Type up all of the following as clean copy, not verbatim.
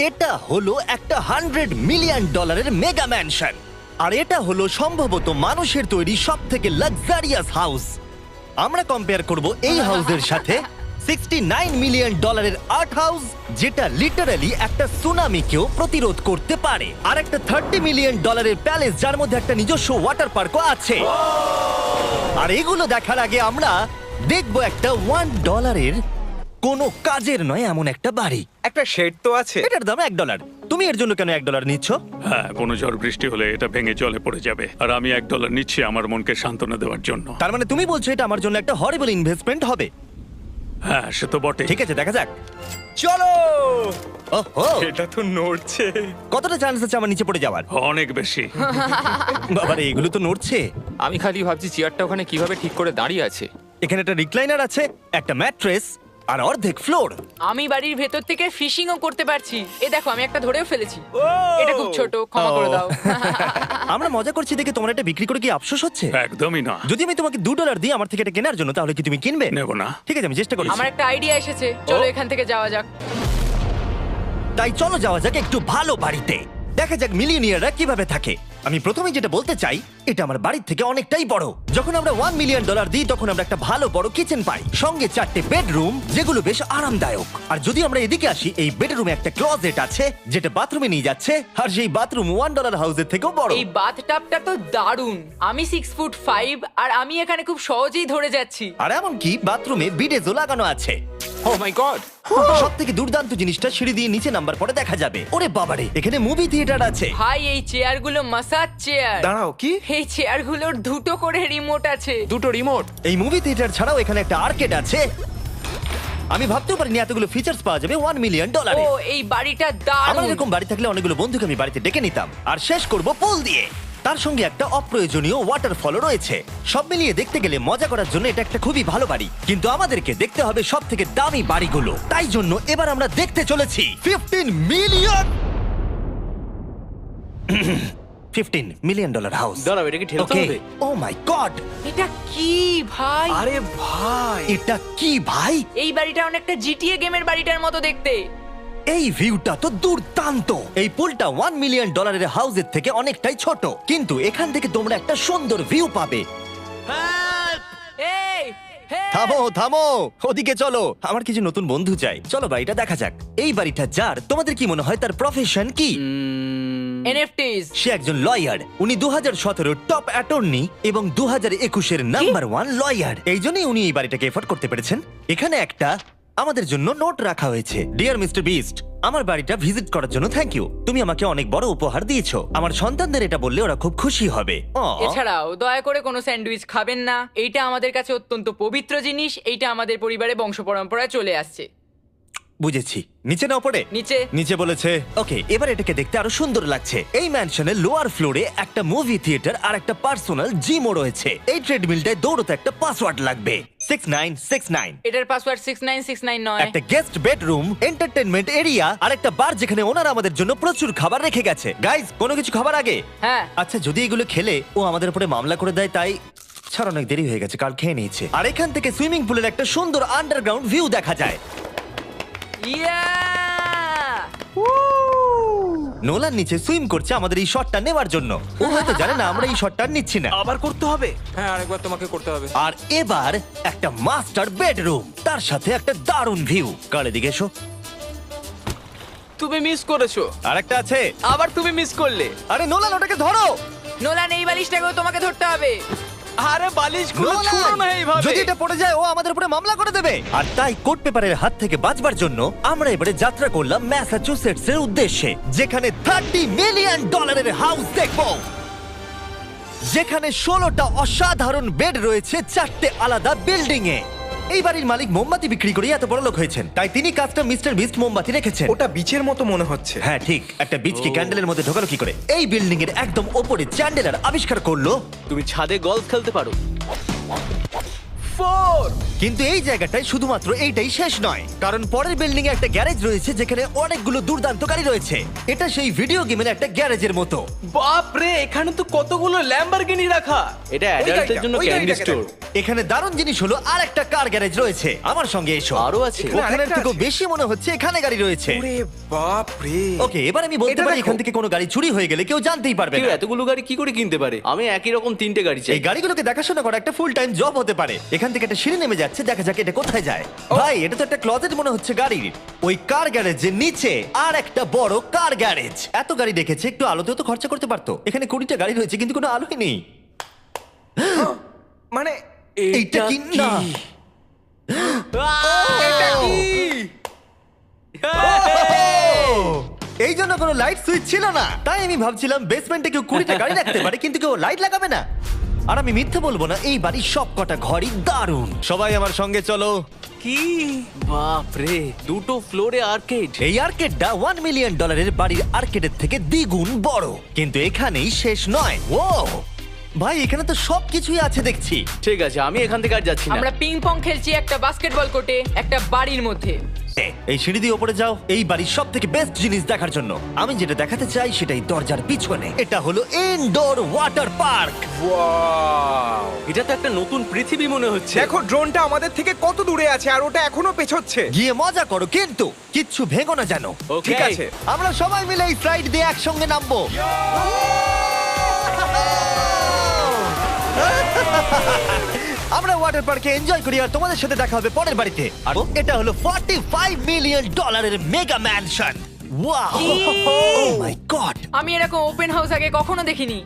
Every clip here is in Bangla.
এটা হলো একটা $100 মিলিয়ন মেগা ম্যানশন, আর এটা হলো সম্ভবত মানুষের তৈরি সব থেকে লাক্সারিয়াস হাউস। আমরা কম্পেয়ার করব এই হাউসের সাথে $69 মিলিয়ন আর্ট হাউস, যেটা লিটারালি একটা সুনামিকেও প্রতিরোধ করতে পারে, আর একটা $30 মিলিয়ন প্যালেস যার মধ্যে একটা নিজস্ব ওয়াটার পার্কও আছে। আর এগুলো দেখার আগে আমরা দেখব একটা $1 কোনো কাজের নয় এমন একটা বাড়ি। একটা শেড তো আছে। এটার দাম $1। তুমি এর জন্য কেন $1 নিচ্ছ? হ্যাঁ, কোনো ঝড় বৃষ্টি হলে এটা ভেঙে জলে পড়ে যাবে, আর আমি $1 নিচ্ছি আমার মনকে সান্ত্বনা দেওয়ার জন্য। তার মানে তুমি বলছো এটা আমার জন্য একটা হরিবল ইনভেস্টমেন্ট হবে? হ্যাঁ, সে তো বটে। ঠিক আছে, দেখা যাক। চলো। ওহো, এটা তো নড়ছে। কতটা চান্স আছে আমার নিচে পড়ে যাওয়ার? অনেক বেশি। বাবারে, এগুলো তো নড়ছে। আমি খালি ভাবছি চেয়ারটা ওখানে কিভাবে ঠিক করে দাঁড়িয়ে আছে। এখানে একটা রিক্লাইনার আছে, একটা ম্যাট্রেস, আর অর্ধেক ফ্লোর। আমি বাড়ির ভেতর থেকে ফিশিংও করতে পারছি। এ দেখো, আমি একটা ধরেও ফেলেছি। এটা খুব ছোট, ক্ষমা করে দাও। আমরা মজা করছি দেখে তোমার এটা বিক্রি করে কি আফসোস হচ্ছে? একদমই না। যদি আমি তোমাকে $2 দিই আমার থেকে এটা কেনার জন্য, তাহলে কি তুমি কিনবে? নেব না। ঠিক আছে, আমি চেষ্টা করছি। আমার একটা আইডিয়া এসেছে, চলো এখান থেকে যাওয়া যাক। তাই চলো যাওয়া যাক একটু ভালো বাড়িতে, দেখা যাক মিলিয়নিয়াররা কিভাবে থাকে। আমি প্রথমে যেটা বলতে চাই, এটা আমার বাড়ির থেকে অনেকটাই বড়। যখন আমরা $1 মিলিয়ন দিই তখন আমরা একটা ভালো বড় কিচেন পাই, সঙ্গে 4টে বেডরুম যেগুলো বেশ আরামদায়ক। আর যদি আমরা এদিকে আসি, এই বেডরুমে একটা ক্লোজেট আছে যেটা বাথরুমে নিয়ে যাচ্ছে, আর সেই বাথরুম $1 হাউসের থেকেও বড়। এই বাথটাবটা তো দারুণ। আমি 6'5" আর আমি এখানে খুব সহজেই ধরে যাচ্ছি। আর এমনকি বাথরুমে বিডেজও লাগানো আছে। ও মাই গড! সব থেকে দুর্দান্ত জিনিসটা, সিঁড়ি দিয়ে নিচে নাম্বার পরে দেখা যাবে। ওরে বাবারে, এখানে মুভি থিয়েটার আছে। ভাই, এই চেয়ারগুলো মাসাজ চেয়ার। দাঁড়াও, কি? এই চেয়ারগুলোর দুটো করে রিমোট আছে। দুটো রিমোট। এই মুভি থিয়েটার ছাড়াও এখানে একটা আর্কেড আছে। আমি ভাবতেও পারিনি এতগুলো ফিচার্স পাওয়া যাবে $1 মিলিয়ন। ও, এই বাড়িটা আমার দারুণ। এরকম বাড়ি থাকলে অনেকগুলো বন্ধুকে আমি বাড়িতে ডেকে নিতাম, আর শেষ করব পুল দিয়ে। তার সঙ্গে একটা অপ্রয়োজনীয় ওয়াটারফলও রয়েছে। সব মিলিয়ে দেখতে গেলে মজা করার জন্য এটা একটা খুবই ভালো বাড়ি, কিন্তু আমাদেরকে দেখতে হবে সব থেকে দামি বাড়িগুলো। তাই জন্য এবার আমরা দেখতে চলেছি $15 মিলিয়ন হাউস। দাঁড়াও, এটাকে ঠেলতে হবে। ও মাই গড, এটা কি ভাই? আরে ভাই, এটা কি ভাই? এই বাড়িটা অনেকটা জিটিএ গেমের বাড়িটার মতো দেখতে। এই ভিউটা তো দুর্দান্ত। এই পুলটা $1 মিলিয়ন হাউসের থেকে অনেকটাই ছোট, কিন্তু এখান থেকে তোমরা একটা সুন্দর ভিউ পাবে। এই, হে! থামো থামো, ওদিকে চলো, আমার কিছু নতুন বন্ধু চাই। চলো বাড়িটা দেখা যাক। এই বাড়িটা যার, তোমাদের কি মনে হয় তার প্রফেশন কি? NFTs। সে একজন লয়ার। উনি 2017 টপ অ্যাটর্নি এবং 2021 নাম্বার 1 লয়ার। এই জন্যই উনি এই বাড়িটাকে এফোর্ড করতে পেরেছেন। এখানে একটা আমাদের জন্য নোট রাখা হয়েছে। ডিয়ার মিস্টার বিস্ট, আমার বাড়িটা ভিজিট করার জন্য থ্যাংক ইউ। তুমি আমাকে অনেক বড় উপহার দিয়েছো। আমার সন্তানদের এটা বললে ওরা খুব খুশি হবে। এছাড়াও দয়া করে কোনো স্যান্ডউইচ খাবেন না। এইটা আমাদের কাছে অত্যন্ত পবিত্র জিনিস। এইটা আমাদের পরিবারে বংশ পরম্পরায় চলে আসছে। বুঝেছি, নিচে না পড়ে নিচে। নিচে বলেছে। ওকে, এবার এটাকে দেখতে আরো সুন্দর লাগছে। এই ম্যানশনের লোয়ার ফ্লোরে একটা মুভি থিয়েটার আর একটা পার্সোনাল জিমও রয়েছে। এই ট্রেডমিলটায় দৌড়তে একটা পাসওয়ার্ড লাগবে, 6969। এটার পাসওয়ার্ড 6969 নয়। একটা গেস্ট বেডরুম, এন্টারটেইনমেন্ট এরিয়া আর একটা বার যেখানে ওনারা আমাদের জন্য প্রচুর খাবার রেখে গেছে। গাইজ, কোনো কিছু খাবার আগে? হ্যাঁ। আচ্ছা, যদি এগুলো খেলে ও আমাদের উপরে মামলা করে দেয়, তাই ছাড়, অনেক দেরি হয়ে গেছে, কাল খেয়ে নিয়েছে। আর এখান থেকে সুইমিং পুলের একটা সুন্দর আন্ডারগ্রাউন্ড ভিউ দেখা যায়। ইয়া! নোলান নিচে সুইম করছে আমাদের এই শটটা নেবার জন্য। ও হয়তো জানে না আমরা এই শটটা নিচ্ছি না। আবার করতে হবে। হ্যাঁ, আরেকবার তোমাকে করতে হবে। আর এবার একটা মাস্টার বেডরুম, তার সাথে একটা দারুণ ভিউ। কার এদিকে এসো। তুমি মিস করেছো। আর একটা আছে। আবার তুমি মিস করলে। আরে নোলান, ওটাকে ধরো। নোলান, এই বালিশটাকেও তোমাকে ধরতে হবে। আরে বালিশগুলো নোলান, ছুঁড়ো না এইভাবে। যদি এটা পড়ে যায় ও আমাদের উপরে মামলা করে দেবে। আর তাই কোর্ট পেপারের হাত থেকে বাঁচবার জন্য আমরা এবারে যাত্রা করলাম ম্যাসাচুসেটস এর উদ্দেশ্যে, যেখানে $30 মিলিয়ন হাউস দেখবো, যেখানে 16টা অসাধারণ বেড রয়েছে 4টে আলাদা বিল্ডিং এ। এই বাড়ির মালিক মোমবাতি বিক্রি করে এত বড় লোক হয়েছেন, তাই তিনি কাজটা মিস্টার বিস্ট মোমবাতি রেখেছেন। ওটা বিচের মতো মনে হচ্ছে। হ্যাঁ ঠিক, একটা বীজকে ক্যান্ডেলের মধ্যে ঢোকালো কি করে? এই বিল্ডিং এর একদম ওপরে চ্যান্ডেলার আবিষ্কার করলো তুমি ছাদে গলফ খেলতে পারো। কিন্তু এই জায়গাটায় শুধুমাত্র এইটাই শেষ নয়, কারণ পরের বিল্ডিং এ একটা গ্যারেজ রয়েছে যেখানে অনেকগুলো দুর্দান্ত গাড়ি রয়েছে। এটা সেই ভিডিও গেমের একটা গ্যারেজের মতো। বাপ রে, এখানে তো কতগুলো ল্যাম্বরগিনি রাখা। এটা অ্যাডাল্টদের জন্য ক্যান্ডি স্টোর। এখানে দারুণ জিনিস হলো আর একটা কার গ্যারেজ রয়েছে। আমার সঙ্গে এসো। আরো আছে? ওখানের আরেকটা থেকেও আছে? বেশি মনে হচ্ছে এখানে গাড়ি রয়েছে। ওরে বাপ রে। ওকে, এবার আমি বলতে এটা পারি দেখো। এখান থেকে কোনো গাড়ি চুরি হয়ে গেলে কেউ জানতেই পারবে কেউ না। এতগুলো গাড়ি কি করে কিনতে পারে? আমি একই রকম 3টে গাড়ি চাই। এই গাড়িগুলোকে দেখাশোনা করা একটা ফুল টাইম জব হতে পারে। এখান থেকে একটা সিঁড়ি নেমে যাচ্ছে, দেখা যাক এটা কোথায় যায়। ভাই, এটা তো একটা ক্লজেট মনে হচ্ছে গাড়ির। ওই কার গ্যারেজের নিচে আর একটা বড় কার গ্যারেজ। এত গাড়ি দেখেছে, একটু আলোতেও তো খরচা করতে পারতো। এখানে 20টা গাড়ি রয়েছে কিন্তু কোনো আলোই নেই। মানে এইটা কি না? এটা কি? এই জন্য কোনো লাইট সুইচ ছিল না, তাই আমি ভাবছিলাম বেসমেন্টে কেউ 20টা গাড়ি রাখতে পারে কিন্তু কেউ লাইট লাগাবে না। আর আমি মিথ্যে বলবো না, এই বাড়ির সব কটা ঘরই দারুণ। সবাই আমার সঙ্গে চলো। কি বাপ রে, 2টো ফ্লোরে আর্কেড। এই আর্কেডটা $1 মিলিয়ন বাড়ির আর্কেডের থেকে দ্বিগুণ বড়। কিন্তু এখানেই শেষ নয়। ও ভাই, এখানে তো সবকিছুই আছে দেখছি। ঠিক আছে, আমি এখান থেকে আর যাচ্ছি না। আমরা পিং পং খেলছি একটা বাস্কেটবল কোর্টে একটা বাড়ির মধ্যে। এই সিঁড়ি দিয়ে উপরে যাও এই বাড়ির সব থেকে বেস্ট জিনিস দেখার জন্য। আমি যেটা দেখাতে চাই সেটাই দরজার পিছনে। এটা হলো ইনডোর ওয়াটার পার্ক। ওয়াও! এটা তো একটা নতুন পৃথিবী মনে হচ্ছে। দেখো ড্রোনটা আমাদের থেকে কত দূরে আছে আর ওটা এখনো পেছচ্ছে। গিয়ে মজা করো কিন্তু কিচ্ছু ভেঙো না জানো। Okay. ঠিক আছে। আমরা সবাই মিলে এই ফ্লাইট দিয়ে একসঙ্গে নামবো। আমরা ওয়াটার পার্কে এনজয় করি আর তোমাদের সাথে দেখা হবে পরের বাড়িতে। আর এটা হলো $45 মিলিয়ন মেগা ম্যানশন। ওয়াও, ও মাই গড! আমি এরকম ওপেন হাউস আগে কখনো দেখিনি।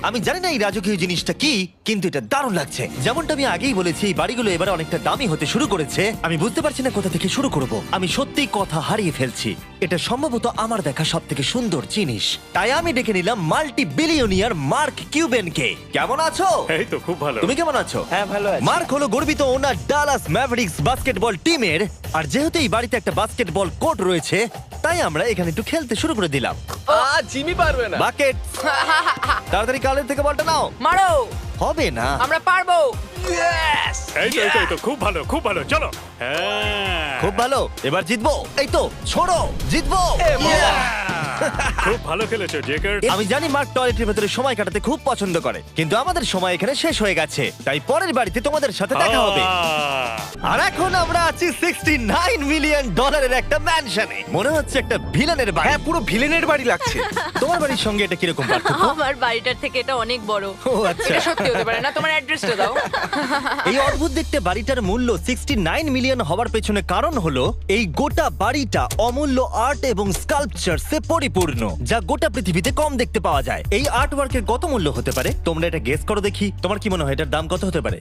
আমি জানি না এই রাজকীয় জিনিসটা কি, কিন্তু এটা দারুণ লাগছে। যেমনটা আমি আগেই বলেছি, এই বাড়িগুলো এবার অনেকটা দামি হতে শুরু করেছে। আমি বুঝতে পারছি না কোথা থেকে শুরু করব। আমি সত্যিই কথা হারিয়ে ফেলছি। এটা সম্ভবত আমার দেখা সব থেকে সুন্দর জিনিস। তাই আমি ডেকে নিলাম মাল্টি বিলিয়নিয়ার মার্ক কিউবেনকে। কেমন আছো? এই তো খুব ভালো। তুমি কেমন আছো? হ্যাঁ, ভালো আছি। মার্ক হলো গর্বিত ওনার ডালাস ম্যাভরিক্স বাস্কেটবল টিমের। আর যেহেতু এই বাড়িতে একটা বাস্কেটবল কোর্ট রয়েছে, তাই আমরা এখানে একটু খেলতে শুরু করে দিলাম। জিমি পারবে না। বাকেট, তাড়াতাড়ি কালের থেকে বলটা নাও। মারো, হবে না। আমরা পারবো। এই তো খুব ভালো, খুব ভালো। চলো। হ্যাঁ, খুব ভালো, এবার জিতবো। এই তো ছোড়ো, জিতবো। খুব ভালো খেলেছো জেকার। আমি জানি মার্ক টয়লেটের ভেতরে সময় কাটাতে খুব পছন্দ করে, কিন্তু আমাদের সময় এখানে শেষ হয়ে গেছে। তাই পরের বাড়িতে তোমাদের সাথে দেখা হবে। আর এখন আমরা আছি $69 মিলিয়ন একটা ম্যানশনে। মনে হচ্ছে একটা ভিলেনের বাড়ি। হ্যাঁ, পুরো ভিলেনের বাড়ি লাগছে। তোমার বাড়ির সঙ্গে এটা কিরকম পার্থক্য? আমার বাড়িটার থেকে এটা অনেক বড়। ও আচ্ছা। এটা সত্যি হতে পারে না, তোমার অ্যাড্রেসটা দাও। এই অদ্ভুত দেখতে বাড়িটার মূল্য 69 মিলিয়ন হওয়ার পেছনে কারণ হলো এই গোটা বাড়িটা অমূল্য আর্ট এবং স্কাল্পচারসে পরিপূর্ণ, যা গোটা পৃথিবীতে কম দেখতে পাওয়া যায়। এই আর্ট ওয়ার্কের কত মূল্য হতে পারে তোমরা এটা গেস করো দেখি। তোমার কি মনে হয় এটার দাম কত হতে পারে?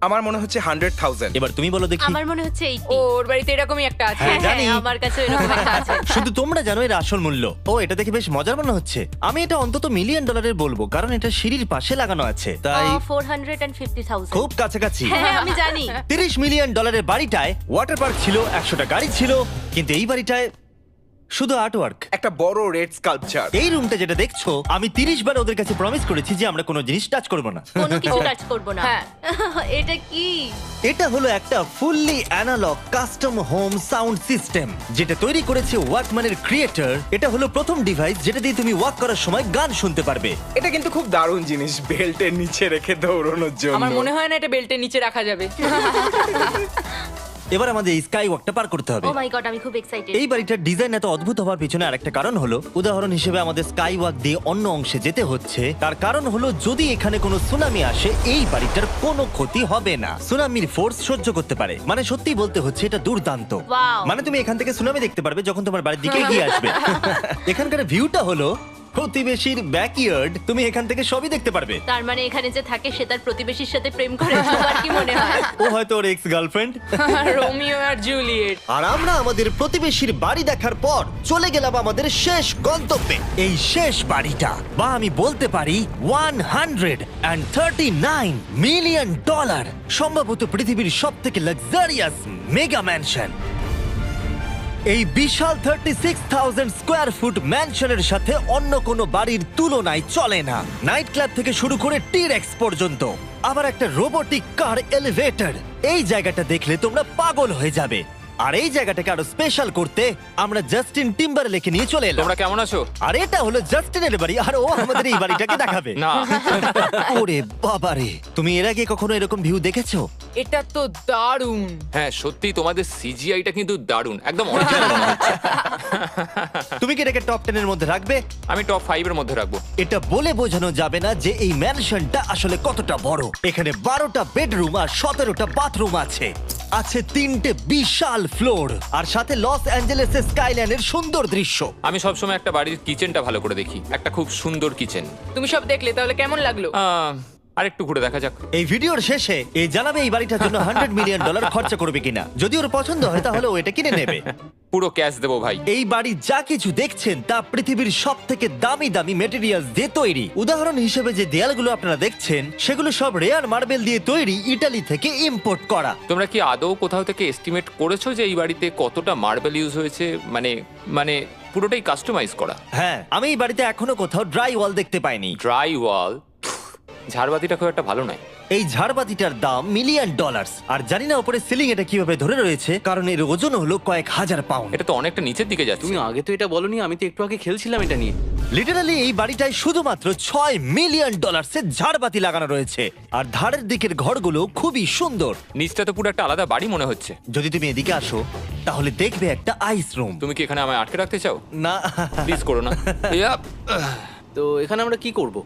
আমার মনে হচ্ছে 100,000। এবার তুমি বলো দেখি। আমার মনে হচ্ছে ওর বাড়িতে এরকমই একটা আছে। হ্যাঁ, জানি। আমার কাছে এরকম একটা আছে। শুধু তোমরা জানো এর আসল মূল্য। ও, এটা দেখে বেশ মজার মনে হচ্ছে। আমি এটা অন্তত $1 মিলিয়ন বলবো, কারণ এটা সিঁড়ির পাশে লাগানো আছে। তাই 450,000। খুব কাছাকাছি। হ্যাঁ, আমি জানি। $30 মিলিয়ন বাড়িটায় ওয়াটার পার্ক ছিল, 100টা গাড়ি ছিল, কিন্তু এই বাড়িটায় শুধু আর্ট ওয়ার্ক। একটা বড় রেড স্কাল্পচার। এই রুমটা যেটা দেখছো, আমি 30 বার ওদের কাছে প্রমিস করেছি যে আমরা কোনো জিনিস টাচ করব না। কোনো কিছু টাচ করব না। হ্যাঁ। এটা কি? এটা হলো একটা fully analog custom home sound system, যেটা তৈরি করেছে ওয়াকম্যানের ক্রিয়েটর। এটা হলো প্রথম ডিভাইস যেটা দিয়ে তুমি ওয়াক করার সময় গান শুনতে পারবে। এটা কিন্তু খুব দারুণ জিনিস, বেল্টের নিচে রেখে দৌড়ানোর জন্য। আমার মনে হয় না এটা বেল্টের নিচে রাখা যাবে। এবার আমাদের এই স্কাই ওয়াকটা পার করতে হবে। ও মাই গড, আমি খুব এক্সাইটেড। এই বাড়িটার ডিজাইন এত অদ্ভুত হওয়ার পিছনে আরেকটা কারণ হলো, উদাহরণ হিসেবে আমাদের স্কাই ওয়াক দিয়ে অন্য অংশে যেতে হচ্ছে। তার কারণ হলো যদি এখানে কোনো সুনামি আসে, এই বাড়িটার কোনো ক্ষতি হবে না। সুনামির ফোর্স সহ্য করতে পারে। মানে সত্যি বলতে হচ্ছে এটা দুর্দান্ত। Wow. মানে তুমি এখান থেকে সুনামি দেখতে পারবে যখন তোমার বাড়ির দিকে এগিয়ে আসবে। এখানকার ভিউটা হলো প্রতিবেশীর ব্যাকইয়ার্ড। তুমি এখান থেকে সবই দেখতে পারবে। তার মানে এখানে যে থাকে সে তার প্রতিবেশীর সাথে প্রেম করে, তোমার কি মনে হয়? ও হয়তো ওর এক্স গার্লফ্রেন্ড। রোমিও আর জুলিয়েট। আর আমরা আমাদের প্রতিবেশীর বাড়ি দেখার পর চলে গেলাম আমাদের শেষ গন্তব্যে। এই শেষ বাড়িটা, বা আমি বলতে পারি $139 মিলিয়ন, সম্ভবত পৃথিবীর সব থেকে লাক্সারিয়াস মেগা ম্যানশন। এই বিশাল 36,000 স্কোয়ার ফুট ম্যানশনের সাথে অন্য কোনো বাড়ির তুলনায় চলে না। নাইট ক্লাব থেকে শুরু করে টিরেক্স পর্যন্ত, আবার একটা রোবোটিক কার এলিভেটর। এই জায়গাটা দেখলে তোমরা পাগল হয়ে যাবে। আর এই জায়গাটাকে আরো স্পেশাল করতে আমরা জাস্টিন টিম্বারলেকে নিয়ে চলে এলাম। তোমরা কেমন আছো? আর এটা হলো জাস্টিনের বাড়ি, আর ও আমাদের এই বাড়িটাকে দেখাবে। না ওরে বাবারে, তুমি এর আগে কখনো এরকম ভিউ দেখেছো? এটা তো দারুণ। হ্যাঁ সত্যি তোমাদের সিজিআইটা কিন্তু দারুণ, একদম অরিজিনাল মনে হচ্ছে। তুমি কি এটাকে টপ 10 এর মধ্যে রাখবে? আমি টপ 5 এর মধ্যে রাখবো। এটা বলে বোঝানো যাবে না যে এই ম্যানশনটা আসলে কতটা বড়। এখানে 12টা বেডরুম আর 17টা বাথরুম আছে। আছে 3টে বিশাল ফ্লোর, আর সাথে লস অ্যাঞ্জেলেসের স্কাইলাইনের সুন্দর দৃশ্য। আমি সবসময় একটা বাড়ির কিচেনটা ভালো করে দেখি, একটা খুব সুন্দর কিচেন। তুমি সব দেখলে, তাহলে কেমন লাগলো? আরেকটু ঘুরে দেখা যাক। এই ভিডিওর শেষে এই জানাবে এই বাড়িটার জন্য $100 মিলিয়ন খরচা করবে কিনা। যদি ওর পছন্দ হয় তাহলে ও এটা কিনে নেবে। পুরো ক্যাশ দেবো ভাই। এই বাড়ি যা কিছু দেখছেন তা পৃথিবীর সব থেকে দামি দামি মেটেরিয়ালস দিয়ে তৈরি। উদাহরণ হিসেবে যে দেয়ালগুলো আপনারা দেখছেন সেগুলো সব রেয়ার মার্বেল দিয়ে তৈরি, ইটালি থেকে ইম্পোর্ট করা। তোমরা কি আদৌ কোথাও থেকে এস্টিমেট করেছো যে এই বাড়িতে কতটা মার্বেল ইউজ হয়েছে? মানে পুরোটাই কাস্টমাইজ করা। হ্যাঁ, আমি এই বাড়িতে এখনো কোথাও ড্রাই ওয়াল দেখতে পাইনি। ড্রাই ওয়াল? ঝাড়বাতিটা খুব একটা ভালো নয়। এই ঝাড়বাতিটার দাম $1 মিলিয়ন। আর জানি না উপরে সিলিং এটা কিভাবে ধরে রয়েছে, কারণ এর ওজন হলো কয়েক হাজার পাউন্ড। এটা তো অনেকটা নিচের দিকে যাচ্ছে। তুমি আগে তো এটা বলনি, আমি তো একটু আগে খেলছিলাম এটা নিয়ে। লিটারালি এই বাড়িটায় শুধুমাত্র $6 মিলিয়ন ঝাড়বাতি লাগানো রয়েছে। আর ধারের দিকের ঘরগুলো খুবই সুন্দর। নিচটা তো পুরো একটা আলাদা বাড়ি মনে হচ্ছে। যদি তুমি এদিকে আসো তাহলে দেখবে একটা আইস রুম। তুমি কি এখানে আমায় আটকে রাখতে চাও? না, প্লিজ করো না। ইয়াপ। তো এখানে আমরা কি করব?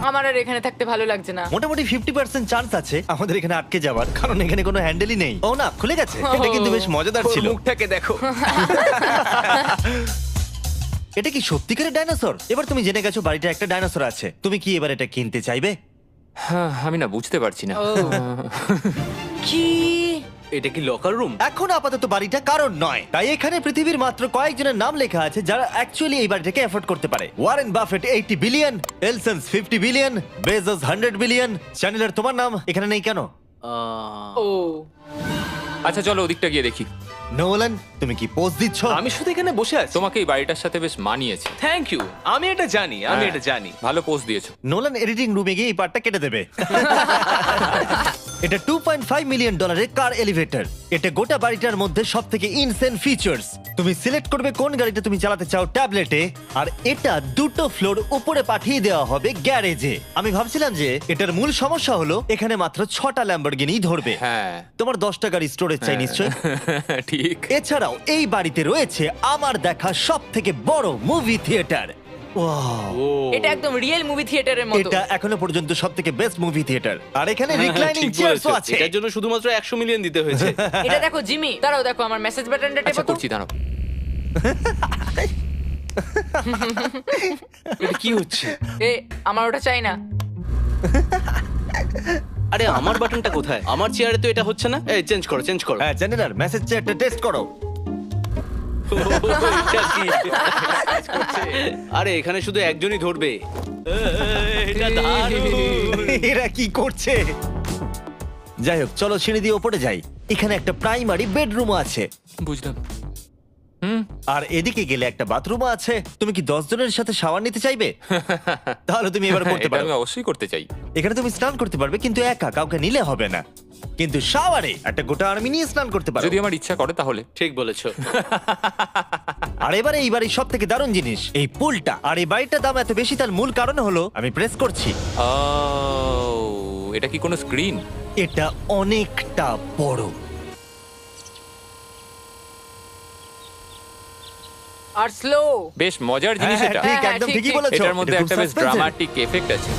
আমার আর এখানে থাকতে ভালো লাগছে না। মোটামুটি 50% চান্স আছে আমাদের এখানে আটকে যাওয়ার, কারণ এখানে কোনো হ্যান্ডেলই নেই। ও না, খুলে গেছে। এটা কিন্তু বেশ মজাদার ওর ছিল। মুখটাকে দেখো। এটা কি সত্যিকারের ডাইনোসর? এবার তুমি জেনে গেছো বাড়িটা একটা ডাইনোসর আছে। তুমি কি এবার এটা কিনতে চাইবে? হ্যাঁ, আমি না বুঝতে পারছি না। ও। কি? এটা কি লকার রুম? এখন আপাতত বাড়িটা কারণ নয়, তাই এখানে পৃথিবীর মাত্র কয়েকজনের নাম লেখা আছে যারা অ্যাকচুয়ালি এই বাড়িটাকে এফোর্ড করতে পারে। Warren Buffett 80 billion, এলসন্স 50 billion, Bezos 100 billion. চ্যানেলের তোমার নাম এখানে নেই কেন? ও আচ্ছা চলো ওদিকটা গিয়ে দেখি। নোলান, তুমি কি পোজ দিচ্ছ? আমি শুধু এখানে বসে আছি। তোমাকে এই বাড়িটার সাথে বেশ মানিয়েছে। Thank you. আমি এটা জানি, আমি হ্যাঁ, এটা জানি। ভালো পোস্ট দিয়েছো। নোলান এডিটিং রুমে গিয়ে এই পার্টটা কেটে দেবে। এটা $2.5 মিলিয়ন কার এলিভেটর। এটা গোটা বাড়িটার মধ্যে সব থেকে ইনসেন ফিচার্স। তুমি সিলেক্ট করবে কোন গাড়িটা তুমি চালাতে চাও ট্যাবলেটে, আর এটা 2টো ফ্লোর উপরে পাঠিয়ে দেওয়া হবে গ্যারেজে। আমি ভাবছিলাম যে এটার মূল সমস্যা হলো এখানে মাত্র 6টা ল্যাম্বরগিনি ধরবে। হ্যাঁ। তোমার 10টা গাড়ি স্টোরেজ চাই নিশ্চয়ই। ঠিক। এছাড়াও এই বাড়িতে রয়েছে আমার দেখা সব থেকে বড় মুভি থিয়েটার। এটা একদম রিয়েল মুভি থিয়েটারের মতো। এটা এখনো পর্যন্ত সব থেকে বেস্ট মুভি থিয়েটার। আর এখানে হ্যাঁ, রিক্লাইনিং ঠিক চেয়ারও বলেছো। আছে। এটার জন্য শুধুমাত্র 100 মিলিয়ন দিতে হয়েছে। এটা দেখো জিমি, দাঁড়াও দেখো আমার মেসেজ বাটনটা আচ্ছা টেপো তো। করছি, দাঁড়াও। এটা কি হচ্ছে? এ আমার ওটা চাই না। আরে আমার বাটনটা কোথায়? আমার চেয়ারে তো এটা হচ্ছে না। এই চেঞ্জ করো, চেঞ্জ করো। হ্যাঁ, জেনারেল মেসেজ চেয়ারটা টেস্ট করো। এটা কি? আরে এখানে শুধু একজনই ধরবে। এটা দারুণ। এরা কি করছে? যাই হোক, চলো সিঁড়ি দিয়ে উপরে যাই। এখানে একটা প্রাইমারি বেডরুম আছে, বুঝলাম। আর এদিকে গেলে একটা বাথরুম আছে। তুমি কি 10 জনের সাথে শাওয়ার নিতে চাইবে? তাহলে তুমি এবার করতে এটা পারো। আমি অবশ্যই করতে চাই। এখানে তুমি স্নান করতে পারবে, কিন্তু একা, কাউকে নিলে হবে না। কিন্তু শাওয়ারে একটা গোটা আর্মি নিয়ে স্নান করতে পারো। যদি আমার ইচ্ছা করে তাহলে। ঠিক বলেছো। আর এবারে এই বাড়ির সব থেকে দারুণ জিনিস এই পুলটা। আর এই বাড়িটার দাম এত বেশি তার মূল কারণ হলো, আমি প্রেস করছি, ও, এটা কি কোনো স্ক্রিন? এটা অনেকটা বড়। আর স্লো। বেশ মজার জিনিস হ্যাঁ, এটা। ঠিক, হ্যাঁ, একদম ঠিক, ঠিকই ঠিক। বলেছো। এটার মধ্যে এটা খুব একটা বেশ suspense-এর। ড্রামাটিক এফেক্ট আছে।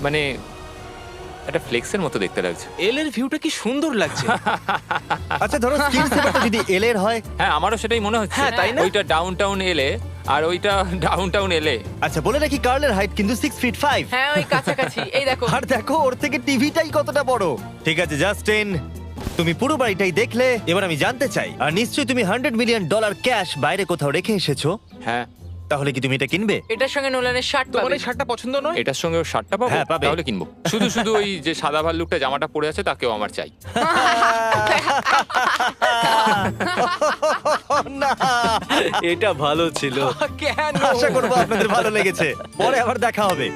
মানে একটা ফ্লেক্সের মতো দেখতে লাগছে। এল এর ভিউটা কি সুন্দর লাগছে। আচ্ছা ধরো স্ক্রিন সেভারটা যদি এল এর হয়। হ্যাঁ, আমারও সেটাই মনে হচ্ছে। হ্যাঁ, তাই না? ওইটা ডাউনটাউন এলে আর ওইটা ডাউনটাউন এলে। আচ্ছা বলে রাখি, কার্লের হাইট কিন্তু 6 ফিট 5। হ্যাঁ ওই কাছাকাছি। এই দেখো। আর দেখো ওর থেকে টিভিটাই কতটা বড়। ঠিক আছে জাস্টিন, তুমি পুরো বাড়িটাই দেখলে। এবার আমি জানতে চাই, আর নিশ্চয়ই তুমি $100 মিলিয়ন ক্যাশ বাইরে কোথাও রেখে এসেছো। হ্যাঁ। তাহলে কি তুমি এটা কিনবে? এটার সঙ্গে নোলানের শার্ট তোমার পাবে। এই শার্টটা পছন্দ নয়? এটার সঙ্গে ওর শার্টটা পাবো, হ্যাঁ, পাবে। তাহলে কিনবো। শুধু শুধু ওই যে সাদা ভাল্লুকটা জামাটা পরে আছে তাকেও আমার চাই। না, এটা ভালো ছিল। কেন? আশা করবো আপনাদের ভালো লেগেছে। পরে আবার দেখা হবে।